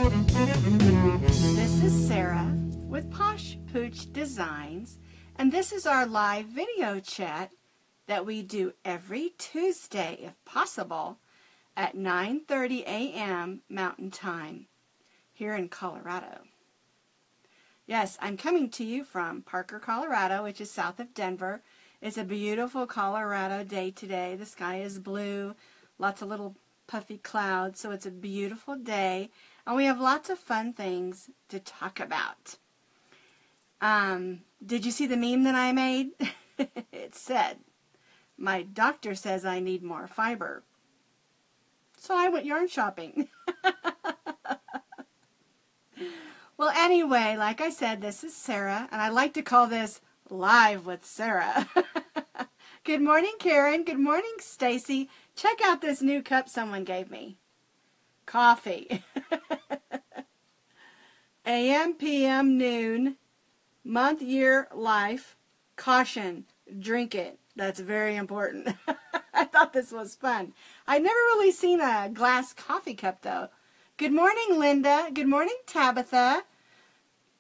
This is Sara with Posh Pooch Designs, and this is our live video chat that we do every Tuesday, if possible, at 9:30 a.m. Mountain Time here in Colorado. Yes, I'm coming to you from Parker, Colorado, which is south of Denver. It's a beautiful Colorado day today. The sky is blue, lots of little puffy clouds, so it's a beautiful day, and we have lots of fun things to talk about. Did you see the meme that I made? It said, "My doctor says I need more fiber." So I went yarn shopping. Well, anyway, like I said, this is Sara, and I like to call this Live with Sara. Good morning, Karen. Good morning, Stacy. Check out this new cup someone gave me. Coffee. AM, PM, noon, month, year, life, caution, drink it. That's very important. I thought this was fun. I've never really seen a glass coffee cup, though. Good morning, Linda. Good morning, Tabitha.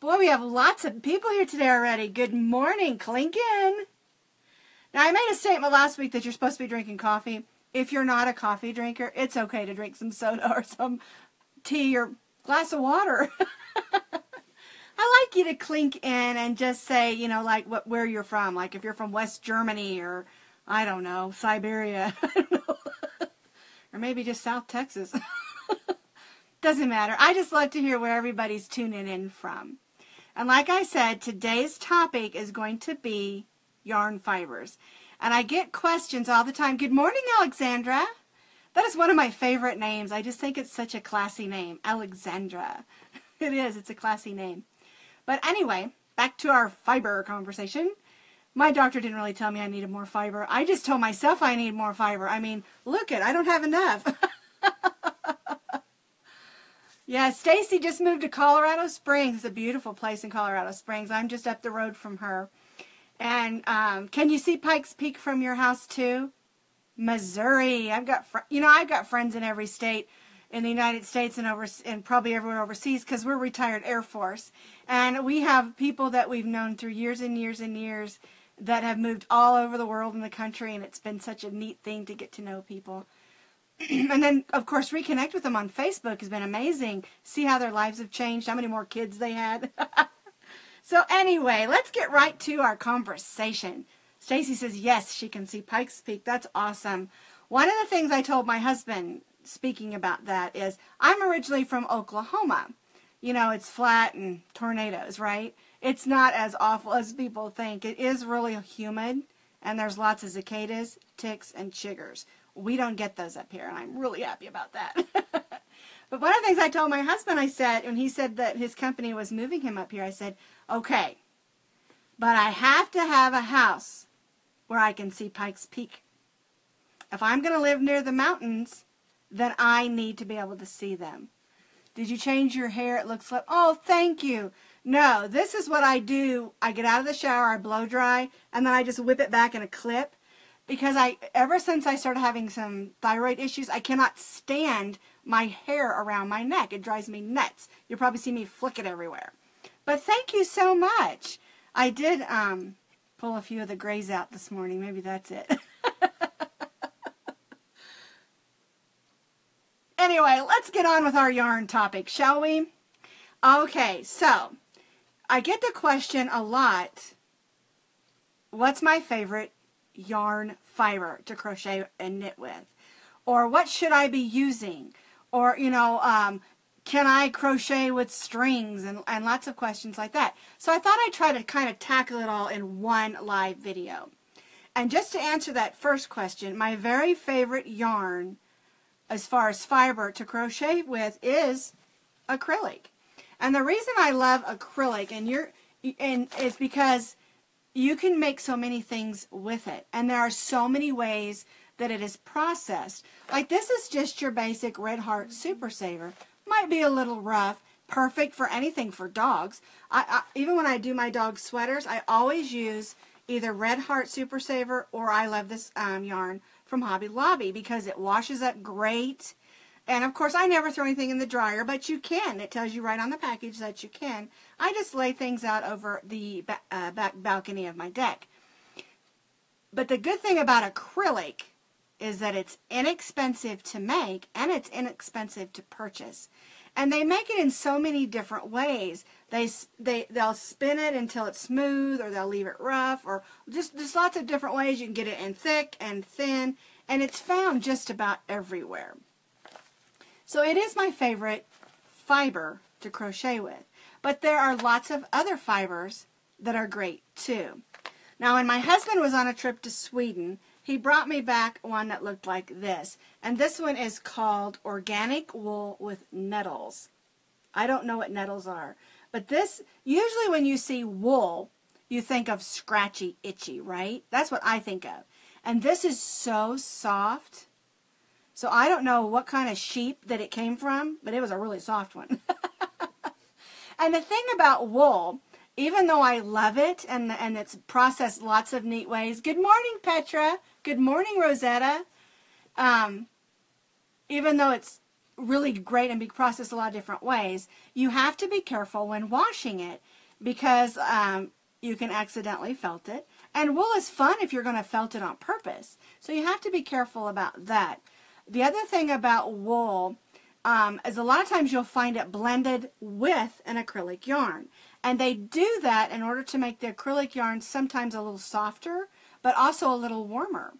Boy, we have lots of people here today already. Good morning, Clinkin. Now, I made a statement last week that you're supposed to be drinking coffee. If you're not a coffee drinker, it's okay to drink some soda or some tea or glass of water. I like you to clink in and just say, you know, like where you're from. Like if you're from West Germany or, I don't know, Siberia. I don't know. Or maybe just South Texas. Doesn't matter. I just love to hear where everybody's tuning in from. And like I said, today's topic is going to be yarn fibers. And I get questions all the time. Good morning, Alexandra. That is one of my favorite names. I just think it's such a classy name, Alexandra. It is. It's a classy name. But anyway, back to our fiber conversation. My doctor didn't really tell me I needed more fiber. I just told myself I need more fiber. I mean, look it, I don't have enough. Yeah, Stacy just moved to Colorado Springs. It's a beautiful place in Colorado Springs. I'm just up the road from her. And can you see Pikes Peak from your house too? Missouri. I've got friends in every state in the United States and probably everywhere overseas because we're retired Air Force. And we have people that we've known through years and years and years that have moved all over the world and the country, and it's been such a neat thing to get to know people. And then, of course, reconnect with them on Facebook has been amazing. See how their lives have changed, how many more kids they had. So anyway, let's get right to our conversation. Stacy says, yes, she can see Pikes Peak. That's awesome. One of the things I told my husband, speaking about that, is I'm originally from Oklahoma. You know, it's flat and tornadoes, right? It's not as awful as people think. It is really humid, and there's lots of cicadas, ticks, and chiggers. We don't get those up here, and I'm really happy about that. But one of the things I told my husband, I said, when he said that his company was moving him up here, I said, okay, but I have to have a house where I can see Pikes Peak. If I'm going to live near the mountains, then I need to be able to see them. Did you change your hair? It looks like, oh, thank you. No, this is what I do. I get out of the shower, I blow dry, and then I just whip it back in a clip. Because ever since I started having some thyroid issues, I cannot stand my hair around my neck. It drives me nuts. You'll probably see me flick it everywhere. But thank you so much. I did pull a few of the grays out this morning. Maybe that's it. Anyway, let's get on with our yarn topic, shall we? Okay, so I get the question a lot, what's my favorite yarn fiber to crochet and knit with? Or what should I be using? Or, you know, can I crochet with strings? And lots of questions like that. So I thought I'd try to kind of tackle it all in one live video. And just to answer that first question, my very favorite yarn as far as fiber to crochet with is acrylic. And the reason I love acrylic is because you can make so many things with it. And there are so many ways that it is processed. Like this is just your basic Red Heart Super Saver. Might be a little rough. Perfect for anything for dogs. Even when I do my dog sweaters, I always use either Red Heart Super Saver or I love this yarn from Hobby Lobby because it washes up great. And of course, I never throw anything in the dryer, but you can. It tells you right on the package that you can. I just lay things out over the back balcony of my deck. But the good thing about acrylic is that it's inexpensive to make and it's inexpensive to purchase. And they make it in so many different ways. They'll spin it until it's smooth, or they'll leave it rough, or just lots of different ways. You can get it in thick and thin, and it's found just about everywhere. So it is my favorite fiber to crochet with. But there are lots of other fibers that are great too. Now, when my husband was on a trip to Sweden, he brought me back one that looked like this. And this one is called Organic Wool with Nettles. I don't know what nettles are. But this, usually when you see wool, you think of scratchy, itchy, right? That's what I think of. And this is so soft. So I don't know what kind of sheep that it came from, but it was a really soft one. And the thing about wool, even though I love it and it's processed lots of neat ways. Good morning, Petra. Good morning, Rosetta. Even though it's really great and be processed a lot of different ways, you have to be careful when washing it because you can accidentally felt it. And wool is fun if you're going to felt it on purpose. So you have to be careful about that. The other thing about wool is a lot of times you'll find it blended with an acrylic yarn. And they do that in order to make the acrylic yarn sometimes a little softer, but also a little warmer.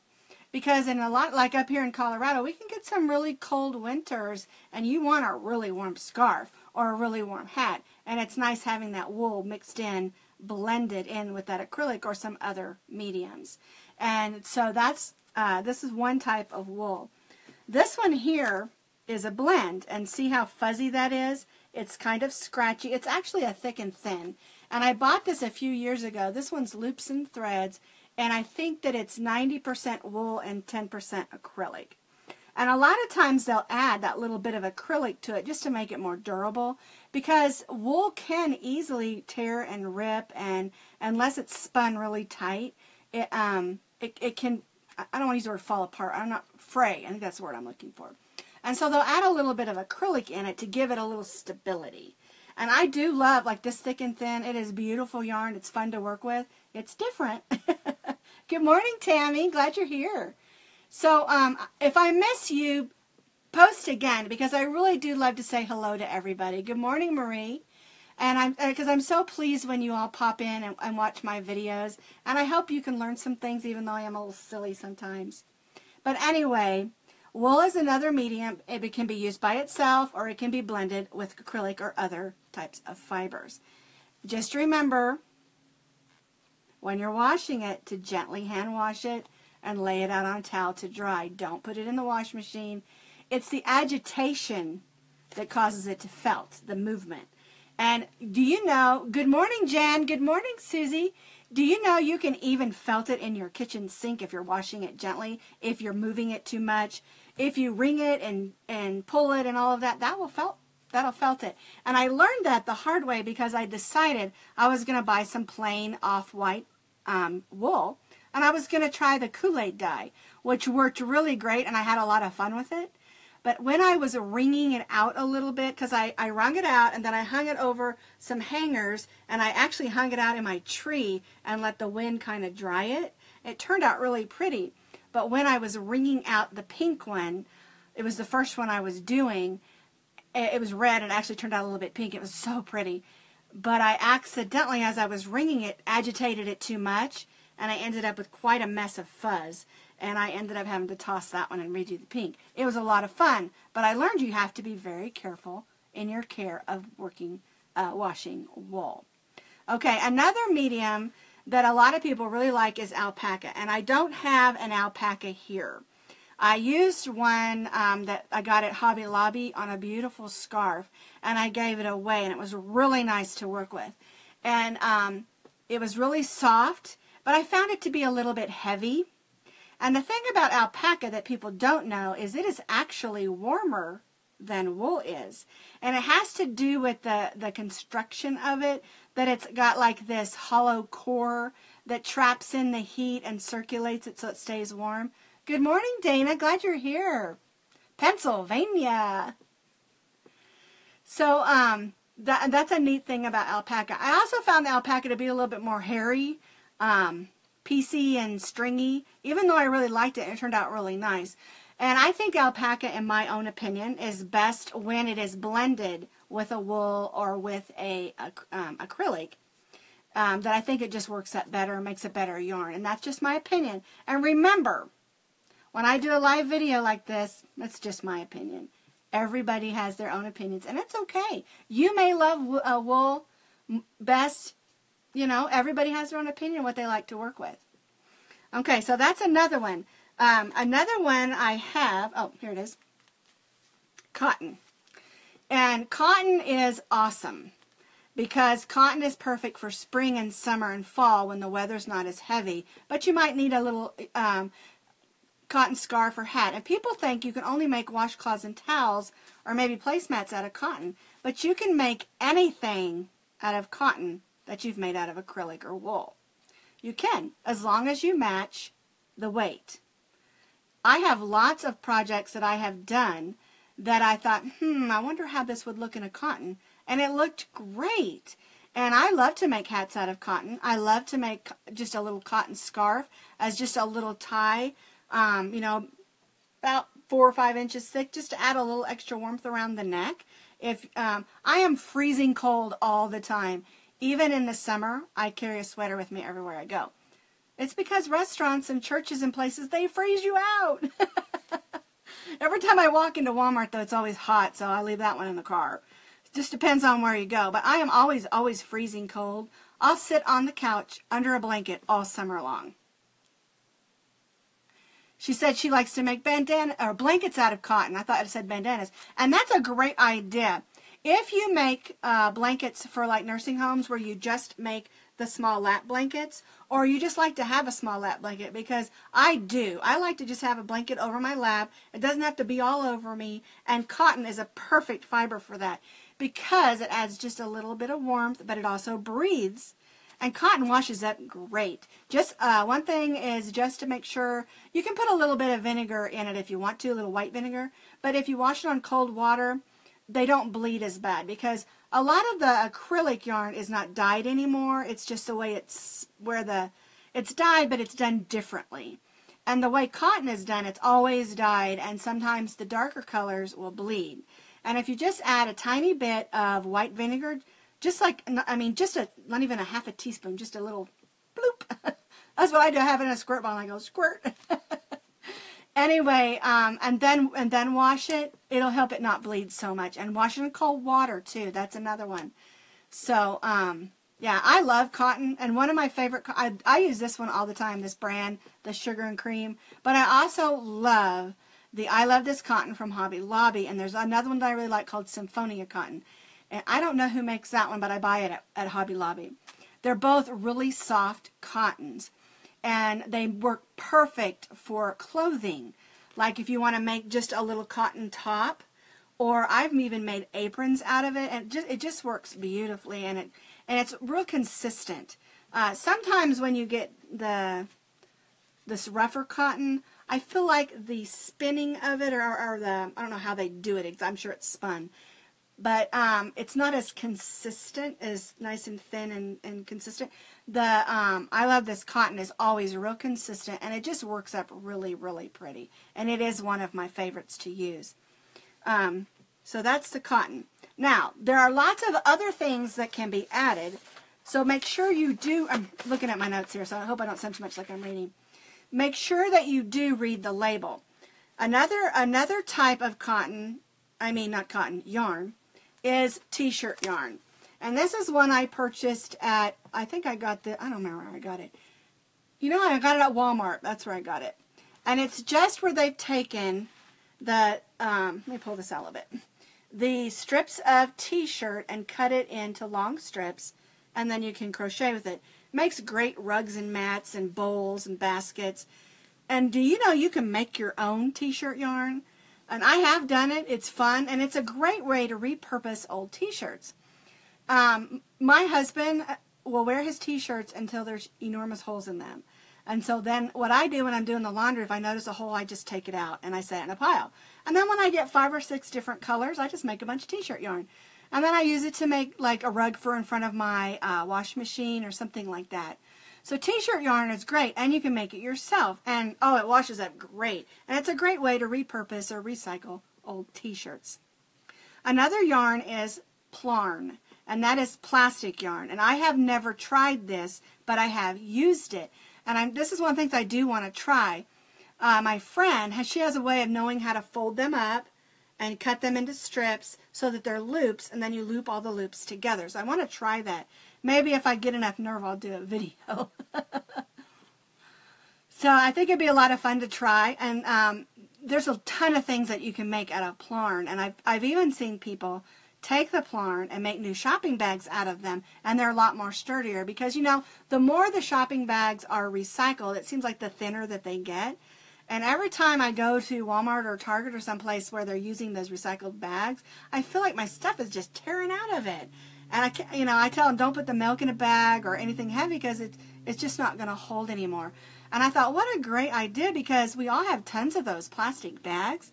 Because in a lot, like up here in Colorado, we can get some really cold winters, and you want a really warm scarf or a really warm hat. And it's nice having that wool mixed in, blended in with that acrylic or some other mediums. And so that's this is one type of wool. This one here is a blend, and see how fuzzy that is? It's kind of scratchy. It's actually a thick and thin. And I bought this a few years ago. This one's loops and threads, and I think that it's 90% wool and 10% acrylic. And a lot of times they'll add that little bit of acrylic to it just to make it more durable, because wool can easily tear and rip, and unless it's spun really tight, it can, I don't want to use the word fall apart. I'm not fray. I think that's the word I'm looking for. And so they'll add a little bit of acrylic in it to give it a little stability. And I do love, like, this thick and thin. It is beautiful yarn. It's fun to work with. It's different. Good morning, Tammy. Glad you're here. So if I miss you, post again, because I really do love to say hello to everybody. Good morning, Marie. And because I'm so pleased when you all pop in and watch my videos. And I hope you can learn some things, even though I am a little silly sometimes. But anyway, wool is another medium. It can be used by itself, or it can be blended with acrylic or other types of fibers. Just remember, when you're washing it, to gently hand wash it and lay it out on a towel to dry. Don't put it in the wash machine. It's the agitation that causes it to felt, the movement. And do you know, good morning, Jan. Good morning, Susie. Do you know you can even felt it in your kitchen sink if you're washing it gently, if you're moving it too much? If you wring it and pull it and all of that, that'll felt it. And I learned that the hard way because I decided I was going to buy some plain off-white wool, and I was going to try the Kool-Aid dye, which worked really great, and I had a lot of fun with it. But when I was wringing it out a little bit, because I wrung it out and then I hung it over some hangers, and I actually hung it out in my tree and let the wind kind of dry it, it turned out really pretty. But when I was wringing out the pink one, it was the first one I was doing, it was red and it actually turned out a little bit pink. It was so pretty. But I accidentally, as I was wringing it, agitated it too much, and I ended up with quite a mess of fuzz. And I ended up having to toss that one and redo the pink. It was a lot of fun, but I learned you have to be very careful in your care of washing wool. Okay, another medium that a lot of people really like is alpaca, and I don't have an alpaca here. I used one that I got at Hobby Lobby on a beautiful scarf, and I gave it away, and it was really nice to work with. And it was really soft, but I found it to be a little bit heavy. And the thing about alpaca that people don't know is it is actually warmer than wool is. And it has to do with the construction of it, that it's got like this hollow core that traps in the heat and circulates it so it stays warm. Good morning, Dana. Glad you're here. Pennsylvania. So that's a neat thing about alpaca. I also found the alpaca to be a little bit more hairy, piecey and stringy, even though I really liked it. It turned out really nice. And I think alpaca, in my own opinion, is best when it is blended with a wool or with a acrylic. That I think it just works out better and makes a better yarn. And that's just my opinion. And remember, when I do a live video like this, that's just my opinion. Everybody has their own opinions, and it's okay. You may love wool best. You know, everybody has their own opinion what they like to work with. Okay, so that's another one. Another one I have, oh, here it is, cotton. And cotton is awesome because cotton is perfect for spring and summer and fall when the weather's not as heavy, but you might need a little cotton scarf or hat. And people think you can only make washcloths and towels or maybe placemats out of cotton, but you can make anything out of cotton that you've made out of acrylic or wool. You can, as long as you match the weight. I have lots of projects that I have done that I thought, I wonder how this would look in a cotton. And it looked great. And I love to make hats out of cotton. I love to make just a little cotton scarf as just a little tie, you know, about 4 or 5 inches thick, just to add a little extra warmth around the neck. If I am freezing cold all the time. Even in the summer, I carry a sweater with me everywhere I go. It's because restaurants and churches and places, they freeze you out. Every time I walk into Walmart, though, it's always hot, so I leave that one in the car. It just depends on where you go. But I am always freezing cold. I'll sit on the couch under a blanket all summer long. She said she likes to make bandana or blankets out of cotton. I thought it said bandanas. And that's a great idea. If you make blankets for like nursing homes where you just make the small lap blankets, or you just like to have a small lap blanket, because I do. I like to just have a blanket over my lap. It doesn't have to be all over me, and cotton is a perfect fiber for that because it adds just a little bit of warmth, but it also breathes, and cotton washes up great. Just one thing is just to make sure, you can put a little bit of vinegar in it if you want to, a little white vinegar, but if you wash it on cold water, they don't bleed as bad because a lot of the acrylic yarn is not dyed anymore. It's just the way it's dyed, but it's done differently. And the way cotton is done, it's always dyed, and sometimes the darker colors will bleed. And if you just add a tiny bit of white vinegar, just like, I mean, just not even a half a teaspoon, just a little bloop. That's what I do. I have it in a squirt bottle and I go squirt. Anyway, and then wash it. It'll help it not bleed so much. And wash it in cold water too. That's another one. So, yeah, I love cotton. And one of my favorite, I use this one all the time, this brand, the Sugar and Cream. But I also love I love this cotton from Hobby Lobby. And there's another one that I really like called Symphonia Cotton. And I don't know who makes that one, but I buy it at Hobby Lobby. They're both really soft cottons. And they work perfect for clothing. Like if you want to make just a little cotton top, or I've even made aprons out of it, and it just works beautifully, and it's real consistent. Sometimes when you get this rougher cotton, I feel like the spinning of it, or I don't know how they do it. I'm sure it's spun. But it's not as consistent, as nice and thin and consistent. I love this cotton. Is always real consistent, and it just works up really, really pretty. And it is one of my favorites to use. So that's the cotton. Now, there are lots of other things that can be added. So make sure you do, I'm looking at my notes here, so I hope I don't sound too much like I'm reading. Make sure that you do read the label. Another type of cotton, I mean not cotton, yarn, is T-shirt yarn. And this is one I purchased at, I think I got I don't remember where I got it. You know, I got it at Walmart. That's where I got it. And it's just where they've taken let me pull this out a little bit. The strips of T-shirt and cut it into long strips, and then you can crochet with it. Makes great rugs and mats and bowls and baskets. And do you know you can make your own T-shirt yarn? And I have done it. It's fun, and it's a great way to repurpose old T-shirts. My husband will wear his T-shirts until there's enormous holes in them. And so then what I do when I'm doing the laundry, if I notice a hole, I just take it out and I set it in a pile. And then when I get 5 or 6 different colors, I just make a bunch of t-shirt yarn. And then I use it to make like a rug for in front of my wash machine or something like that. So t-shirt yarn is great, and you can make it yourself. And oh, it washes up great. And it's a great way to repurpose or recycle old t-shirts. Another yarn is Plarn, and that is plastic yarn. And I have never tried this, but I have used it. And this is one of the things I do want to try. My friend, she has a way of knowing how to fold them up and cut them into strips so that they're loops, and then you loop all the loops together. So I want to try that. Maybe if I get enough nerve, I'll do a video. So I think it'd be a lot of fun to try. And there's a ton of things that you can make out of Plarn. And I've even seen people take the Plarn and make new shopping bags out of them. And they're a lot more sturdier because, you know, the more the shopping bags are recycled, it seems like the thinner that they get. And every time I go to Walmart or Target or someplace where they're using those recycled bags, I feel like my stuff is just tearing out of it. And I tell them, don't put the milk in a bag or anything heavy because it's just not going to hold anymore. And I thought, what a great idea, because we all have tons of those plastic bags.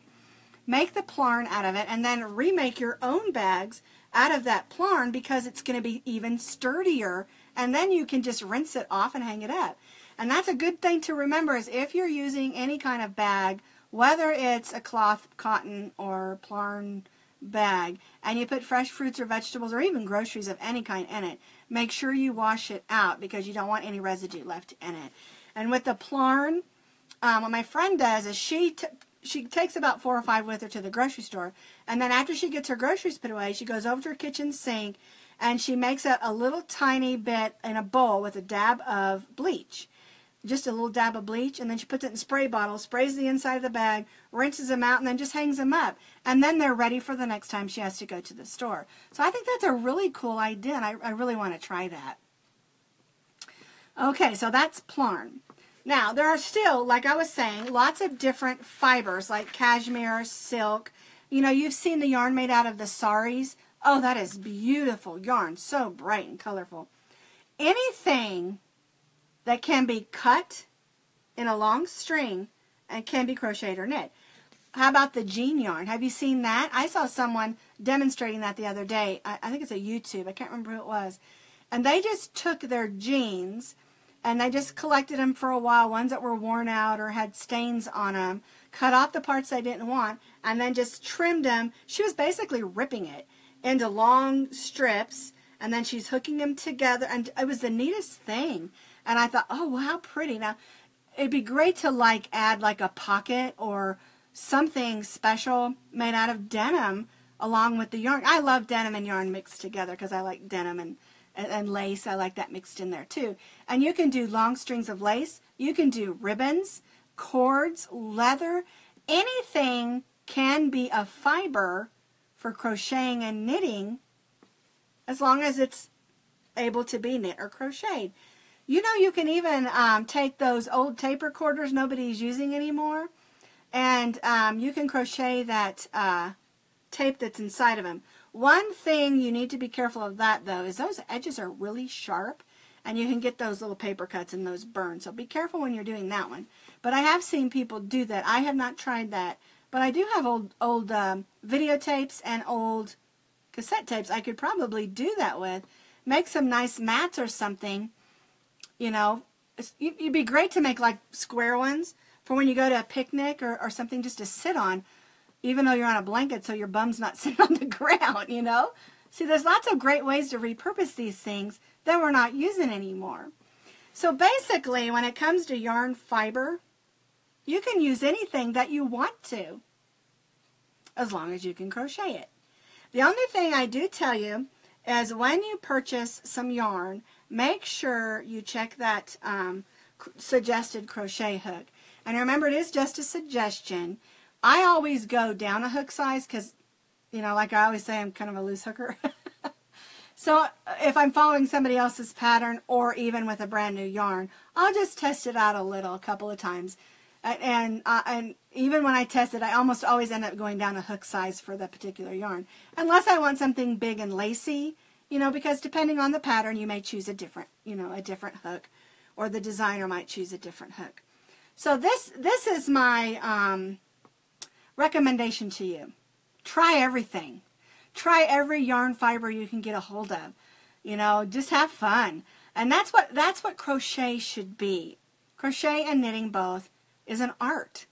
Make the Plarn out of it and then remake your own bags out of that Plarn because it's going to be even sturdier. And then you can just rinse it off and hang it up. And that's a good thing to remember, is if you're using any kind of bag, whether it's a cloth, cotton, or Plarn bag, and you put fresh fruits or vegetables or even groceries of any kind in it, make sure you wash it out because you don't want any residue left in it. And with the Plarn, what my friend does is she takes about 4 or 5 with her to the grocery store, and then after she gets her groceries put away, she goes over to her kitchen sink and she makes a little tiny bit in a bowl with a dab of bleach. Just a little dab of bleach, and then she puts it in spray bottles, sprays the inside of the bag, rinses them out, and then just hangs them up. And then they're ready for the next time she has to go to the store. So I think that's a really cool idea, and I really want to try that. Okay, so that's Plarn. Now, there are still, like I was saying, lots of different fibers, like cashmere, silk. You know, you've seen the yarn made out of the saris. Oh, that is beautiful yarn, so bright and colorful. Anything that can be cut in a long string and can be crocheted or knit. How about the jean yarn? Have you seen that? I saw someone demonstrating that the other day. I think it's a YouTube. I can't remember who it was. And they just took their jeans and they just collected them for a while, ones that were worn out or had stains on them, cut off the parts they didn't want, and then just trimmed them. She was basically ripping it into long strips, and then she's hooking them together, and it was the neatest thing. And I thought, oh, how pretty. Now, it'd be great to like add like a pocket or something special made out of denim along with the yarn. I love denim and yarn mixed together because I like denim and lace. I like that mixed in there too. And you can do long strings of lace. You can do ribbons, cords, leather. Anything can be a fiber for crocheting and knitting as long as it's able to be knit or crocheted. You know, you can even take those old tape recorders nobody's using anymore, and you can crochet that tape that's inside of them. One thing you need to be careful of that, though, is those edges are really sharp, and you can get those little paper cuts and those burns. So be careful when you're doing that one. But I have seen people do that. I have not tried that, but I do have old videotapes and old cassette tapes I could probably do that with. Make some nice mats or something. You know, it'd be great to make like square ones for when you go to a picnic or something just to sit on, even though you're on a blanket so your bum's not sitting on the ground, you know. See, there's lots of great ways to repurpose these things that we're not using anymore. So basically, when it comes to yarn fiber, you can use anything that you want to, as long as you can crochet it. The only thing I do tell you is when you purchase some yarn, make sure you check that suggested crochet hook. And remember, it is just a suggestion. I always go down a hook size because, you know, like I always say, I'm kind of a loose hooker. So if I'm following somebody else's pattern or even with a brand new yarn, I'll just test it out a couple of times. And even when I test it, I almost always end up going down a hook size for the particular yarn. Unless I want something big and lacy, you know, because depending on the pattern, you may choose a different hook or the designer might choose a different hook. So this is my recommendation to you. Try everything. Try every yarn fiber you can get a hold of. You know, just have fun. And that's what crochet should be. Crochet and knitting both is an art.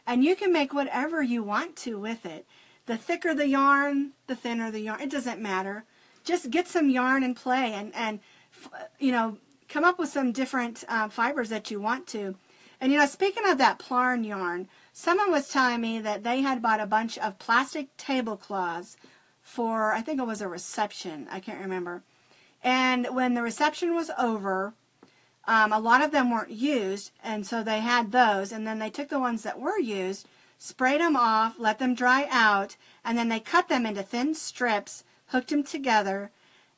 And you can make whatever you want to with it. The thicker the yarn, the thinner the yarn. It doesn't matter. Just get some yarn and play and you know, come up with some different fibers that you want to. And, you know, speaking of that Plarn yarn, someone was telling me that they had bought a bunch of plastic tablecloths for, I think it was a reception. I can't remember. And when the reception was over, a lot of them weren't used, and so they had those, and then they took the ones that were used, sprayed them off, let them dry out, and then they cut them into thin strips, hooked them together,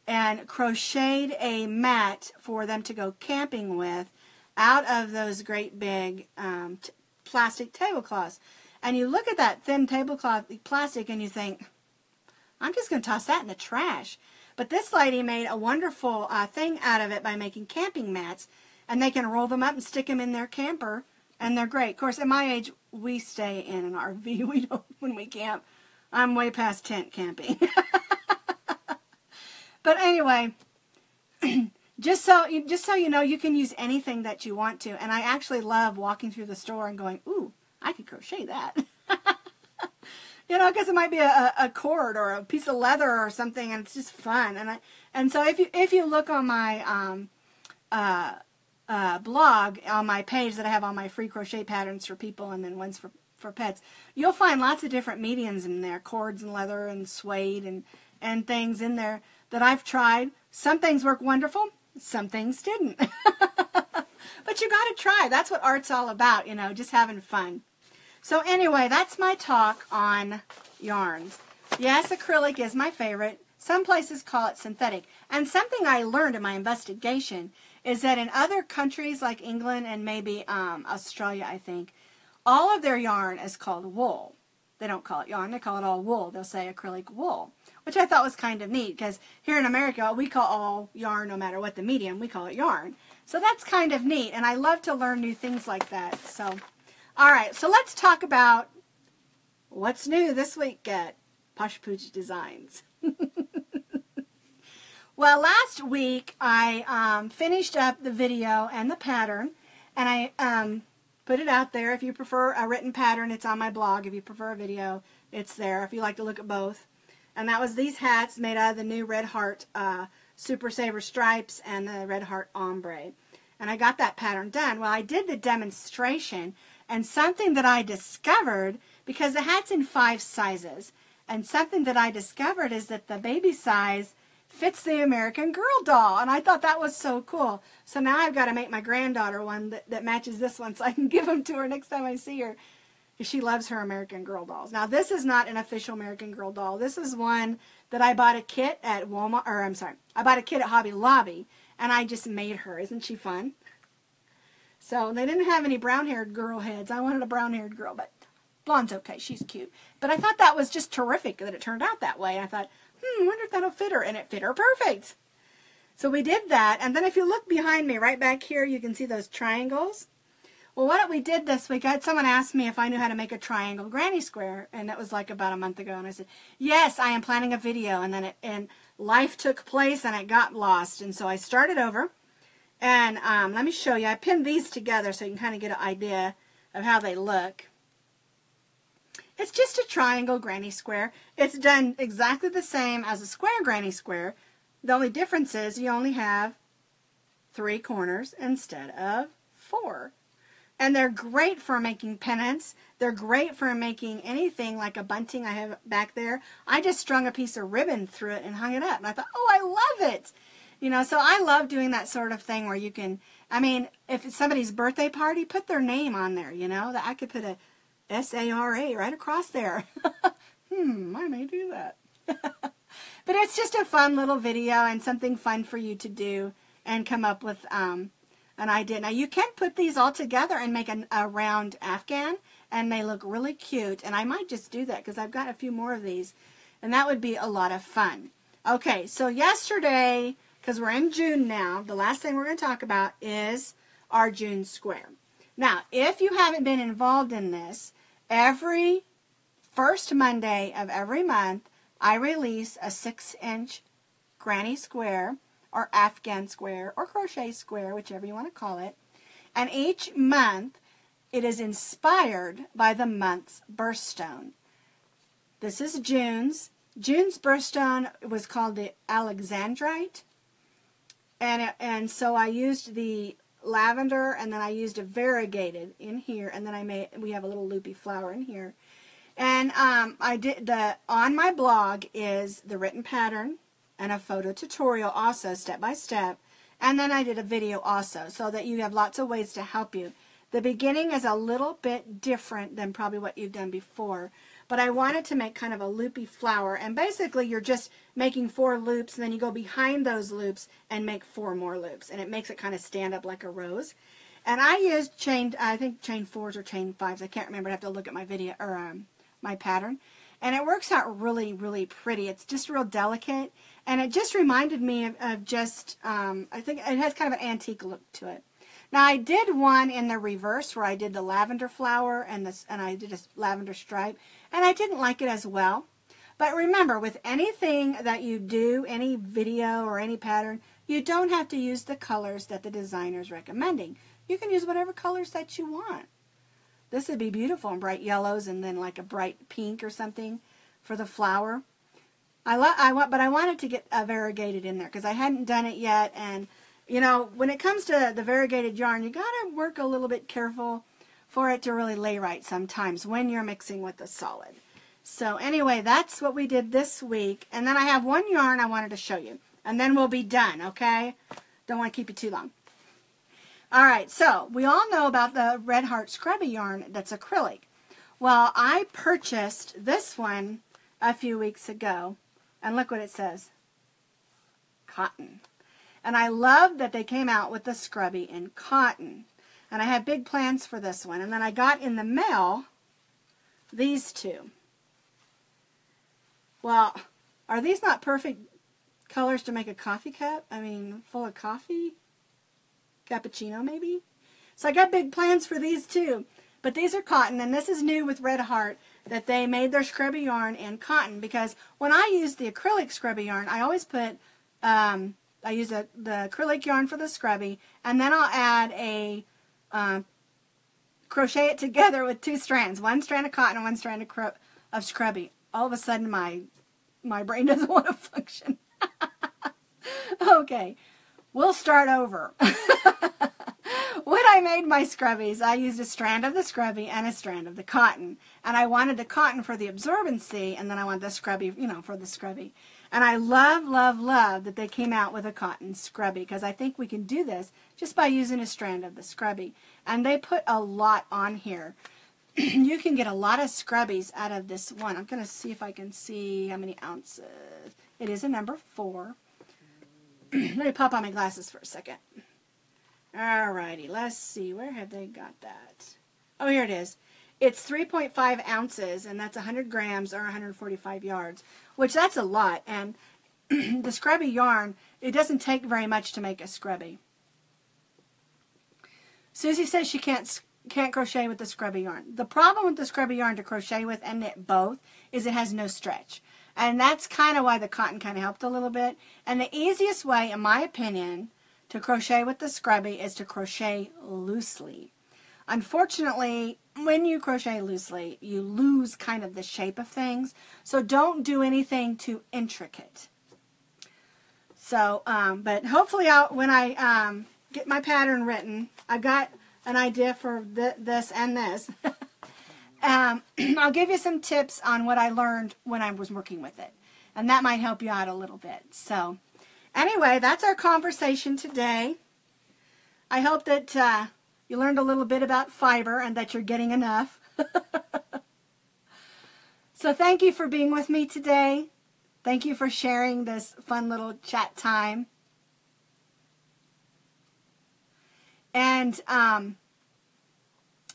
and crocheted a mat for them to go camping with out of those great big plastic tablecloths. And you look at that thin tablecloth plastic and you think, I'm just going to toss that in the trash. But this lady made a wonderful thing out of it by making camping mats, and they can roll them up and stick them in their camper, and they're great. Of course, at my age, we stay in an RV. We don't when we camp. I'm way past tent camping. But anyway, just so you know, you can use anything that you want to. And I actually love walking through the store and going, ooh, I could crochet that. You know, because it might be a cord or a piece of leather or something, and it's just fun. And so if you look on my blog, on my page that I have all my free crochet patterns for people and then ones for pets, you'll find lots of different mediums in there, cords and leather and suede and things in there that I've tried. Some things work wonderful, some things didn't. But you got to try. That's what art's all about, you know, just having fun. So anyway, that's my talk on yarns. Yes, acrylic is my favorite. Some places call it synthetic. And something I learned in my investigation is that in other countries like England and maybe Australia, I think, all of their yarn is called wool. They don't call it yarn, they call it all wool. They'll say acrylic wool, which I thought was kind of neat because here in America, we call all yarn, no matter what the medium, we call it yarn. So that's kind of neat, and I love to learn new things like that. So, all right, so let's talk about what's new this week at Posh Pooch Designs. Well, last week I finished up the video and the pattern, and I put it out there. If you prefer a written pattern, it's on my blog. If you prefer a video, it's there if you like to look at both. And that was these hats made out of the new Red Heart Super Saver stripes and the Red Heart ombre. And I got that pattern done. Well, I did the demonstration, and something that I discovered, because the hat's in 5 sizes, and something that I discovered is that the baby size fits the American Girl doll, and I thought that was so cool. So now I've got to make my granddaughter one that matches this one so I can give them to her next time I see her, because she loves her American Girl dolls. Now, this is not an official American Girl doll. This is one that I bought a kit at Walmart, or I'm sorry, I bought a kit at Hobby Lobby, and I just made her. Isn't she fun? So they didn't have any brown-haired girl heads. I wanted a brown-haired girl, but blonde's okay. She's cute. But I thought that was just terrific that it turned out that way. I thought, I wonder if that'll fit her, and it fit her perfect. So we did that, and then if you look behind me, right back here, you can see those triangles. Well, what we did this week, I had someone ask me if I knew how to make a triangle granny square, and that was like about a month ago, and I said, yes, I am planning a video, and then life took place, and it got lost, and so I started over, and let me show you. I pinned these together so you can kind of get an idea of how they look. It's just a triangle granny square. It's done exactly the same as a square granny square. The only difference is you only have 3 corners instead of 4. And they're great for making pennants. They're great for making anything like a bunting I have back there. I just strung a piece of ribbon through it and hung it up. And I thought, oh, I love it. You know, so I love doing that sort of thing where you can, I mean, if it's somebody's birthday party, put their name on there, you know. I could put a Sara right across there. I may do that. But it's just a fun little video and something fun for you to do and come up with an idea. Now you can put these all together and make a round afghan, and they look really cute. And I might just do that because I've got a few more of these, and that would be a lot of fun. Okay, so yesterday, because we're in June now, the last thing we're going to talk about is our June square. Now, if you haven't been involved in this, every first Monday of every month, I release a 6-inch granny square or Afghan square or crochet square, whichever you want to call it. And each month, it is inspired by the month's birthstone. This is June's. June's birthstone was called the Alexandrite. And so I used the lavender, and then I used a variegated in here, and then we have a little loopy flower in here. And I did on my blog is the written pattern and a photo tutorial also, step by step. And then I did a video also, so that you have lots of ways to help you. The beginning is a little bit different than probably what you've done before, but I wanted to make kind of a loopy flower, and basically you're just making 4 loops, and then you go behind those loops and make 4 more loops, and it makes it kind of stand up like a rose. And I used I think chain 4s or chain 5s, I can't remember, I have to look at my video, or my pattern, and it works out really, really pretty. It's just real delicate, and it just reminded me of just, I think it has kind of an antique look to it. Now, I did one in the reverse where I did the lavender flower and I did a lavender stripe, and I didn't like it as well. But remember, with anything that you do, any video or any pattern, you don't have to use the colors that the designer is recommending. You can use whatever colors that you want. This would be beautiful in bright yellows and then like a bright pink or something for the flower. But I wanted to get a variegated in there because I hadn't done it yet, and you know, when it comes to the variegated yarn, you got to work a little bit careful for it to really lay right sometimes when you're mixing with the solid. So anyway, that's what we did this week. And then I have one yarn I wanted to show you, and then we'll be done, okay? Don't want to keep you too long. All right, so we all know about the Red Heart Scrubby yarn that's acrylic. Well, I purchased this one a few weeks ago, and look what it says. Cotton. And I love that they came out with the scrubby in cotton. And I had big plans for this one. And then I got in the mail these two. Well, are these not perfect colors to make a coffee cup? I mean, full of coffee? Cappuccino, maybe? So I got big plans for these too. But these are cotton, and this is new with Red Heart, that they made their scrubby yarn in cotton. Because when I use the acrylic scrubby yarn, I always put... I use the acrylic yarn for the scrubby, and then I'll add a crochet it together with 2 strands, 1 strand of cotton and 1 strand of scrubby. All of a sudden, my brain doesn't want to function. Okay, we'll start over. When I made my scrubbies, I used a strand of the scrubby and a strand of the cotton, and I wanted the cotton for the absorbency, and then I wanted the scrubby, you know, for the scrubby. And I love, love, love that they came out with a cotton scrubby, because I think we can do this just by using a strand of the scrubby. And they put a lot on here. You can get a lot of scrubbies out of this one. I'm going to see if I can see how many ounces. It is a number 4. Let me pop on my glasses for a second. Alrighty, let's see. Where have they got that? Oh, here it is. It's 3.5 ounces, and that's 100 grams or 145 yards, which that's a lot. And the scrubby yarn, it doesn't take very much to make a scrubby. Susie says she can't crochet with the scrubby yarn. The problem with the scrubby yarn to crochet with and knit both is it has no stretch. And that's kind of why the cotton kind of helped a little bit. And the easiest way, in my opinion, to crochet with the scrubby is to crochet loosely. Unfortunately, when you crochet loosely, you lose kind of the shape of things. So don't do anything too intricate. So, but hopefully when I get my pattern written, I've got an idea for this and this. I'll give you some tips on what I learned when I was working with it. And that might help you out a little bit. So, anyway, that's our conversation today. I hope that you learned a little bit about fiber and that you're getting enough. So thank you for being with me today. Thank you for sharing this fun little chat time. And I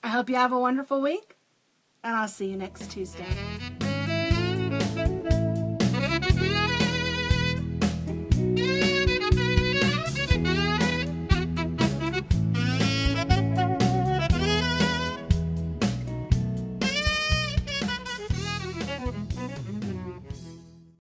hope you have a wonderful week. And I'll see you next Tuesday.